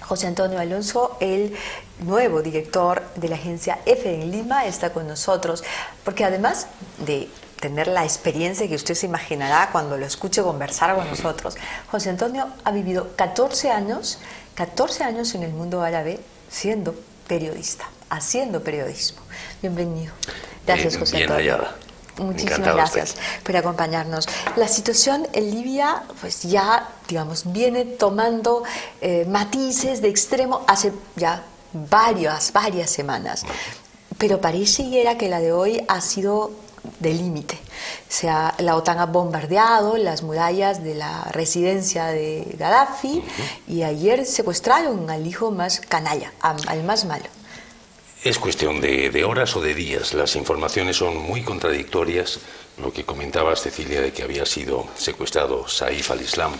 José Antonio Alonso, el nuevo director de la agencia EFE en Lima, está con nosotros, porque además de tener la experiencia que usted se imaginará cuando lo escuche conversar con nosotros, José Antonio ha vivido 14 años en el mundo árabe siendo periodista, haciendo periodismo. Bienvenido. Gracias, José Bien Antonio. hallada. Muchísimas gracias por acompañarnos. La situación en Libia, pues ya, digamos, viene tomando matices de extremo hace ya varias semanas, pero pareciera que la de hoy ha sido de límite. O sea, la OTAN ha bombardeado las murallas de la residencia de Gaddafi y ayer secuestraron al hijo más canalla, al más malo. Es cuestión de horas o de días. Las informaciones son muy contradictorias. Lo que comentabas, Cecilia, de que había sido secuestrado Saif al-Islam,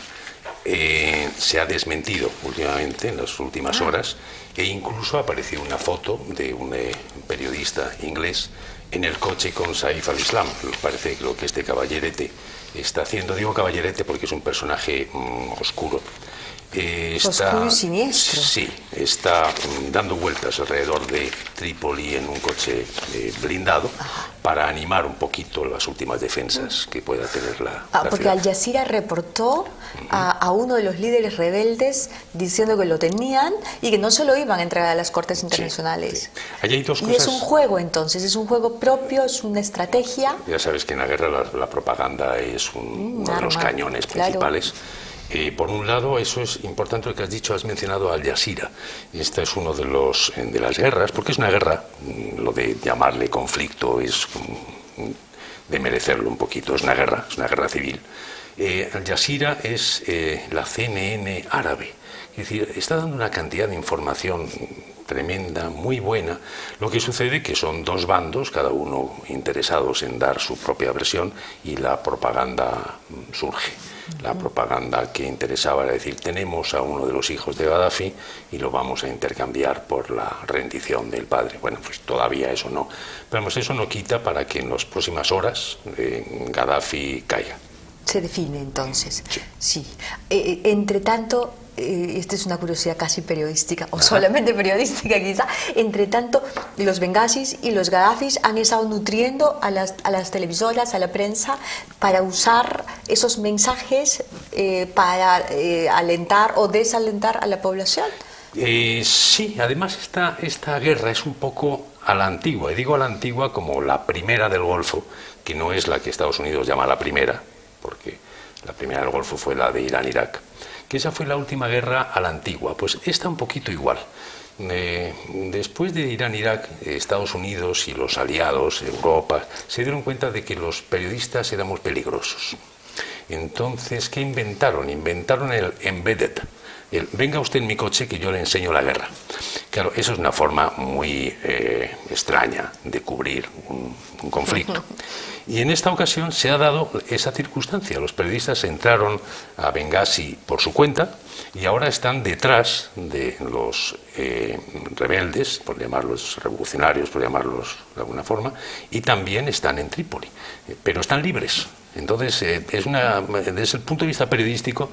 se ha desmentido últimamente, en las últimas horas, e incluso ha aparecido una foto de un periodista inglés en el coche con Saif al-Islam. Parece que lo que este caballerete está haciendo, digo caballerete porque es un personaje oscuro. Oscuro y siniestro. Sí, está dando vueltas alrededor de Trípoli en un coche blindado para animar un poquito las últimas defensas que pueda tener la porque ciudad. Al Jazeera reportó a uno de los líderes rebeldes diciendo que lo tenían y que no se lo iban a entregar a las cortes internacionales. Sí. Allí hay dos y cosas. es un juego, entonces, es un juego propio, es una estrategia. Ya sabes que en la guerra la propaganda es uno de los cañones principales. Por un lado, eso es importante lo que has dicho, has mencionado Al Jazeera. Esta es uno de las guerras, porque es una guerra, lo de llamarle conflicto es de merecerlo un poquito, es una guerra civil. Al Jazeera es la CNN árabe, es decir, está dando una cantidad de información tremenda, muy buena. Lo que sucede que son dos bandos, cada uno interesados en dar su propia versión, y la propaganda surge. La propaganda que interesaba era decir, tenemos a uno de los hijos de Gaddafi y lo vamos a intercambiar por la rendición del padre. Bueno, pues todavía eso no. Pero eso no quita para que en las próximas horas Gaddafi caiga. Se define entonces. Sí. Entre tanto, esta es una curiosidad casi periodística, o solamente periodística quizá, entre tanto, los Benghazis y los Gaddafis han estado nutriendo a las televisoras, a la prensa, para usar esos mensajes para alentar o desalentar a la población. Sí, además esta guerra es un poco a la antigua, y digo a la antigua como la primera del Golfo, que no es la que Estados Unidos llama la primera, porque la primera del Golfo fue la de Irán-Irak, que esa fue la última guerra a la antigua. Pues esta un poquito igual. Después de Irán-Irak, Estados Unidos y los aliados, Europa, se dieron cuenta de que los periodistas éramos peligrosos. Entonces, ¿qué inventaron? Inventaron el embedded. Venga usted en mi coche que yo le enseño la guerra. Claro, eso es una forma muy extraña de cubrir un conflicto. Y en esta ocasión se ha dado esa circunstancia. Los periodistas entraron a Benghazi por su cuenta y ahora están detrás de los rebeldes, por llamarlos revolucionarios, por llamarlos de alguna forma, y también están en Trípoli, pero están libres. Entonces, desde el punto de vista periodístico,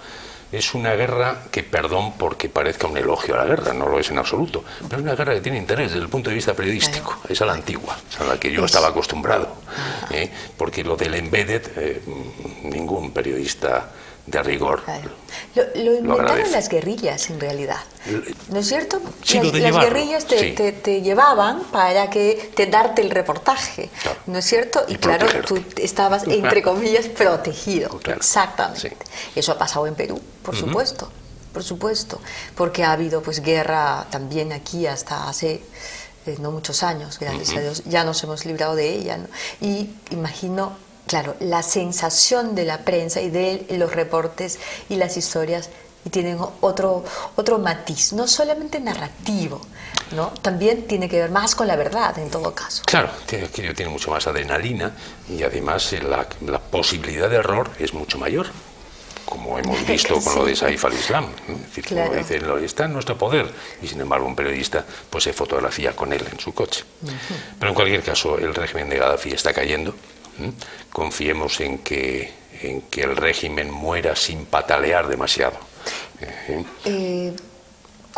es una guerra que, perdón porque parezca un elogio a la guerra, no lo es en absoluto, pero es una guerra que tiene interés desde el punto de vista periodístico, es a la antigua, a la que yo estaba acostumbrado, porque lo del embedded, ningún periodista de rigor lo inventaron agradece. Las guerrillas en realidad, ¿no es cierto? Sí, las guerrillas te llevaban para darte el reportaje, claro. ¿No es cierto? Y claro, tú estabas entre comillas protegido, claro. Exactamente. Sí. Eso ha pasado en Perú, por supuesto, porque ha habido pues guerra también aquí hasta hace no muchos años, gracias a Dios, ya nos hemos librado de ella, ¿no? Y imagino, claro, la sensación de la prensa y de los reportes y las historias y tienen otro matiz, no solamente narrativo, ¿no? También tiene que ver más con la verdad en todo caso. Claro, tiene mucho más adrenalina y además la posibilidad de error es mucho mayor, como hemos visto con lo de Saif al-Islam. Es decir, claro. Como dice, está en nuestro poder, y sin embargo un periodista pues se fotografía con él en su coche. Pero en cualquier caso, el régimen de Gaddafi está cayendo. Confiemos en que el régimen muera sin patalear demasiado.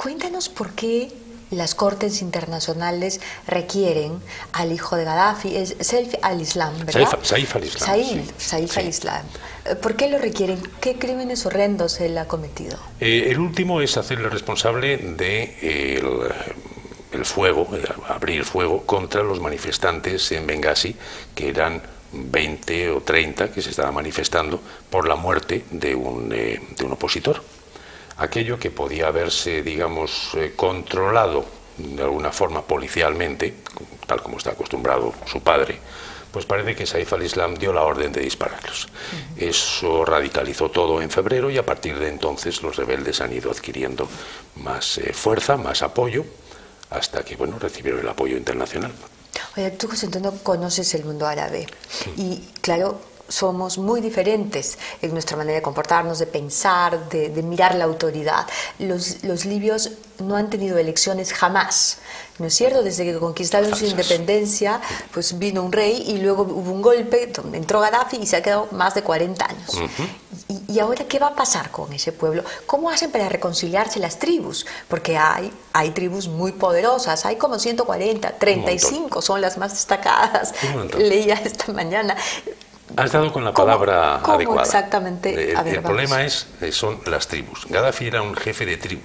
Cuéntanos por qué las cortes internacionales requieren al hijo de Gaddafi, es Saif al-Islam, ¿verdad? Saif al-Islam. Saif al-Islam. ¿Por qué lo requieren? ¿Qué crímenes horrendos él ha cometido? El último es hacerle responsable de el fuego, abrir fuego contra los manifestantes en Bengasi, que eran 20 o 30 que se estaban manifestando por la muerte de un opositor. Aquello que podía haberse, digamos, controlado de alguna forma policialmente, tal como está acostumbrado su padre, pues parece que Saif al-Islam dio la orden de dispararlos. Eso radicalizó todo en febrero y a partir de entonces los rebeldes han ido adquiriendo más fuerza, más apoyo, hasta que, bueno, recibieron el apoyo internacional. Oye, tú, José Antonio, conoces el mundo árabe y, claro, somos muy diferentes en nuestra manera de comportarnos, de pensar, de mirar la autoridad. Los libios no han tenido elecciones jamás, ¿no es cierto? Desde que conquistaron su independencia, pues vino un rey y luego hubo un golpe donde entró Gaddafi y se ha quedado más de 40 años. ¿Y ahora qué va a pasar con ese pueblo? ¿Cómo hacen para reconciliarse las tribus? Porque hay tribus muy poderosas, hay como 140, 35 son las más destacadas. Leía esta mañana. Has dado con la palabra adecuada. ¿Cómo exactamente? El problema son las tribus. Gaddafi era un jefe de tribu,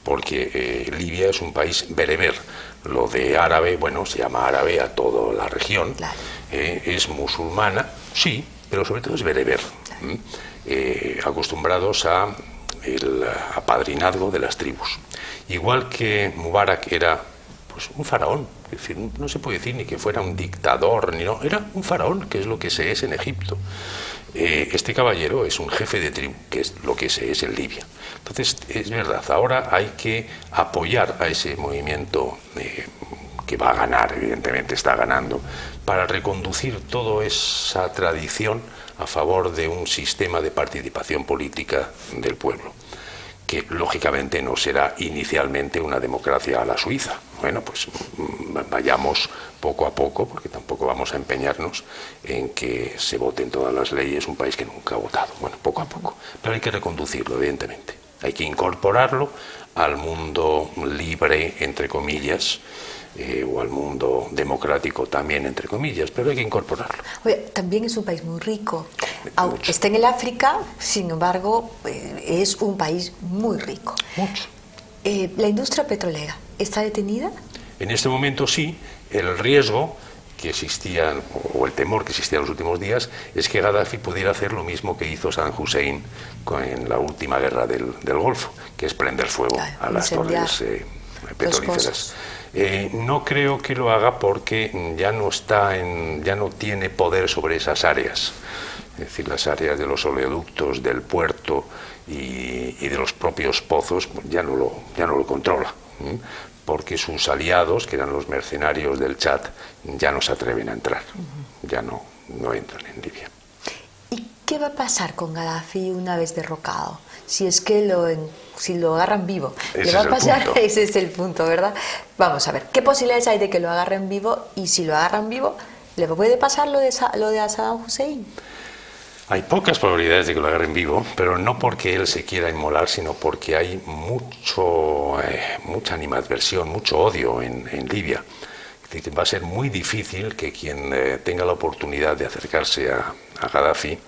porque Libia es un país bereber. Lo de árabe, bueno, se llama árabe a toda la región. Claro. Es musulmana, sí, pero sobre todo es bereber. Claro. Acostumbrados a el apadrinazgo de las tribus. Igual que Mubarak era pues un faraón, es decir, no se puede decir ni que fuera un dictador, ni no, era un faraón, que es lo que se es en Egipto. Este caballero es un jefe de tribu, que es lo que se es en Libia. Entonces, es verdad, ahora hay que apoyar a ese movimiento que va a ganar, evidentemente está ganando, para reconducir toda esa tradición a favor de un sistema de participación política del pueblo, que lógicamente no será inicialmente una democracia a la suiza. Bueno, pues vayamos poco a poco, porque tampoco vamos a empeñarnos en que se voten todas las leyes, un país que nunca ha votado. Bueno, poco a poco, pero hay que reconducirlo, evidentemente. Hay que incorporarlo al mundo libre, entre comillas, o al mundo democrático también, entre comillas, pero hay que incorporarlo. Oye, también es un país muy rico. Está en el África, sin embargo, es un país muy rico. Mucho. ¿La industria petrolera está detenida? En este momento sí. El riesgo que existía, o el temor que existía en los últimos días, es que Gaddafi pudiera hacer lo mismo que hizo Saddam Hussein en la última guerra del Golfo, que es prender fuego a las torres petrolíferas. No creo que lo haga porque ya no tiene poder sobre esas áreas, es decir, las áreas de los oleoductos, del puerto y de los propios pozos, pues ya no lo controla, porque sus aliados, que eran los mercenarios del Chad, ya no se atreven a entrar, ya no entran en Libia. ¿Y qué va a pasar con Gaddafi una vez derrocado? Si es que si lo agarran vivo, ¿le va a pasar? Ese es el punto, ¿verdad? Vamos a ver, ¿qué posibilidades hay de que lo agarren vivo? Y si lo agarran vivo, ¿le puede pasar lo de Saddam Hussein? Hay pocas probabilidades de que lo agarren vivo, pero no porque él se quiera inmolar, sino porque hay mucha animadversión, mucho odio en Libia. Es decir, va a ser muy difícil que quien tenga la oportunidad de acercarse a Gaddafi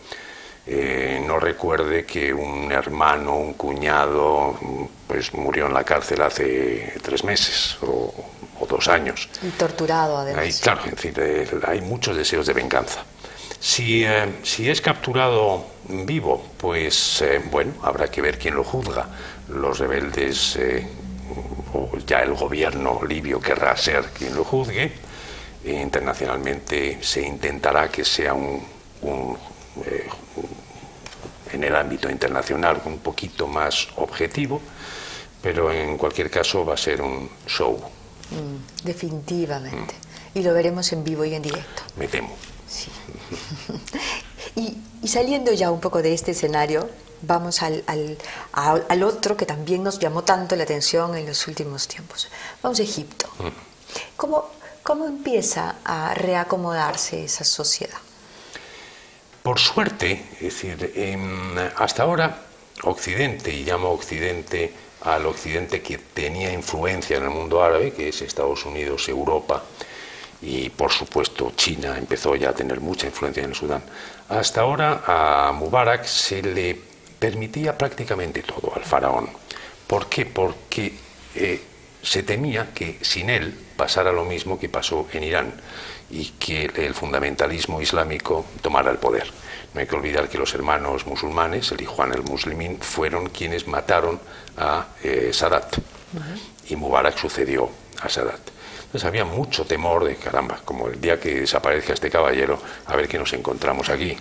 no recuerde que un hermano, un cuñado, pues murió en la cárcel hace 3 meses o 2 años. Y torturado, además. Claro, es decir, hay muchos deseos de venganza. Si es capturado vivo, pues bueno, habrá que ver quién lo juzga. Los rebeldes o ya el gobierno libio querrá ser quien lo juzgue. Internacionalmente se intentará que sea en el ámbito internacional un poquito más objetivo, pero en cualquier caso va a ser un show. Definitivamente. Y lo veremos en vivo y en directo. Me temo. Sí. Y saliendo ya un poco de este escenario, vamos al otro que también nos llamó tanto la atención en los últimos tiempos. Vamos a Egipto. ¿Cómo empieza a reacomodarse esa sociedad? Por suerte, es decir, hasta ahora Occidente, y llamo Occidente al occidente que tenía influencia en el mundo árabe, que es Estados Unidos, Europa y por supuesto China empezó ya a tener mucha influencia en el Sudán. Hasta ahora a Mubarak se le permitía prácticamente todo, al faraón. ¿Por qué? Porque se temía que sin él pasara lo mismo que pasó en Irán y que el fundamentalismo islámico tomara el poder. No hay que olvidar que los hermanos musulmanes, el Ikhwan el-Muslimin, fueron quienes mataron a Sadat. Y Mubarak sucedió a Sadat. Entonces había mucho temor de, caramba, como el día que desaparezca este caballero, a ver qué nos encontramos aquí.